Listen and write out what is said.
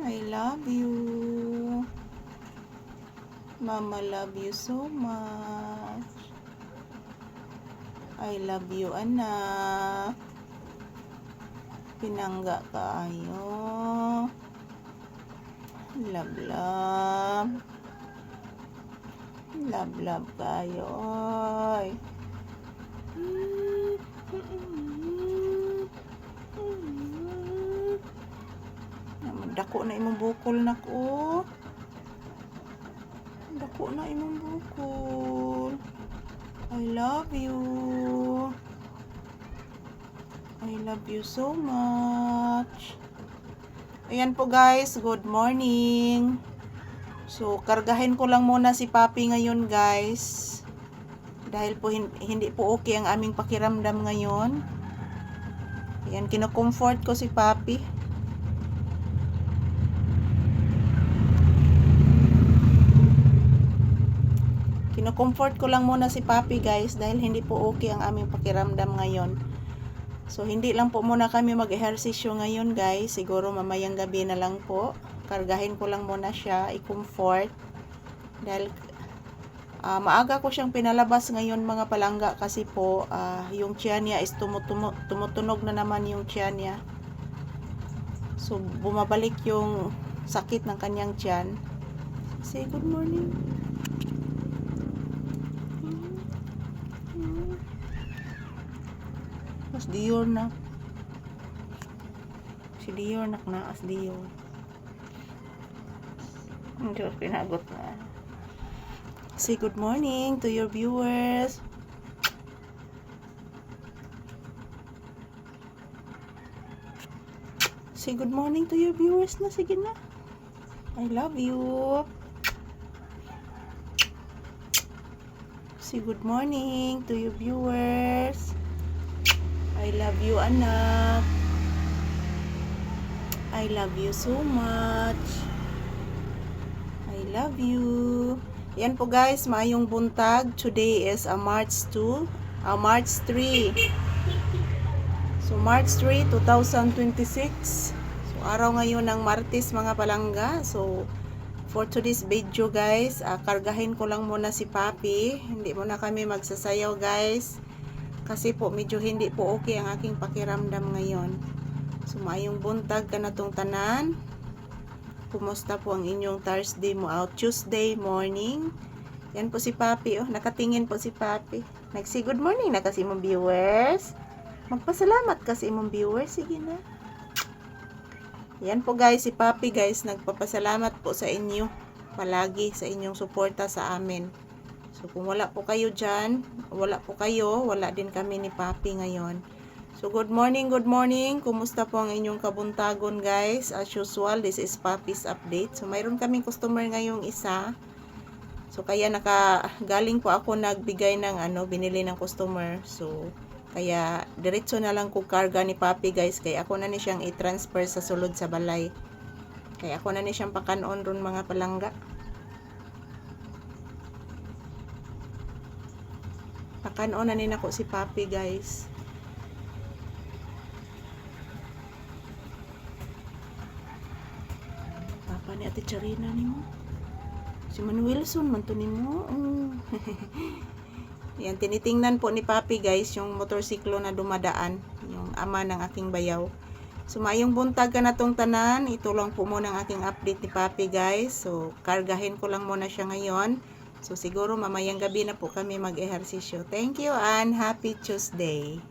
I love you. Mama love you so much. I love you, anak. Pinangga kaayo. Love, love. Love, love kayo. Oy. Dako na imong bukol na ko. Dako na imong bukol. I love you. I love you so much. Ayan po guys, good morning. So, kargahin ko lang muna si Papi ngayon guys. Dahil po hindi po okay ang aming pakiramdam ngayon. Ayan, kino-comfort ko si Papi. Kino-comfort ko lang muna si Papi guys dahil hindi po okay ang aming pakiramdam ngayon. So, hindi lang po muna kami mag-ehersisyo ngayon guys. Siguro mamayang gabi na lang po. Kargahin ko lang muna siya, i-comfort. Dahil maaga ko siyang pinalabas ngayon mga palangga kasi po yung tiyan niya is tumutunog na naman yung tiyan niya. So, bumabalik yung sakit ng kanyang tiyan. Say good morning. As Dior na. Si Dior na as Dior. Hindi ko pinagot na. Say good morning to your viewers. Say good morning to your viewers na. Sige na. I love you. Say good morning to your viewers. I love you, anak. I love you so much. I love you. Yan po guys, maayong buntag. Today is March 3. So March 3, 2026. So araw ngayon ng Martes mga palangga. So for today's video guys, kargahin ko lang muna si Papi. Hindi muna kami magsasayaw guys. Kasi po medyo hindi po okay ang aking pakiramdam ngayon. So maayong buntag ka na tong tanan. Kumusta po ang inyong Tuesday morning? Yan po si Papi. Nakatingin po si Papi. Nag-say good morning na kasi mong viewers. Magpasalamat kasi mong viewers. Sige na. Yan po guys, si Papi guys. Nagpapasalamat po sa inyo. Palagi sa inyong suporta sa amin. So, kung wala po kayo dyan, wala din kami ni Papi ngayon. So, good morning. Kumusta po ang inyong kabuntagon, guys? As usual, this is Papi's update. So, mayroon kaming customer ngayong isa. So, kaya galing po ako nagbigay ng binili ng customer. So, kaya diretso na lang ko karga ni Papi, guys. Kaya ako na ni siyang i-transfer sa sulod sa balay. Kaya ako na ni siyang pakanon ron mga palangga. Pakanon na nina ko si Papi guys. Papa ni Ate Charina ni mo. Si Manuelson man to ni mo. Yan, tinitingnan po ni Papi guys yung motorsiklo na dumadaan. Yung ama ng aking bayaw. So maayong buntag ka na tong tanan. Ito lang po muna ang aking update ni Papi guys. So kargahin ko lang muna siya ngayon. So, siguro mamayang gabi na po kami mag-ehersisyo. Thank you and happy Tuesday.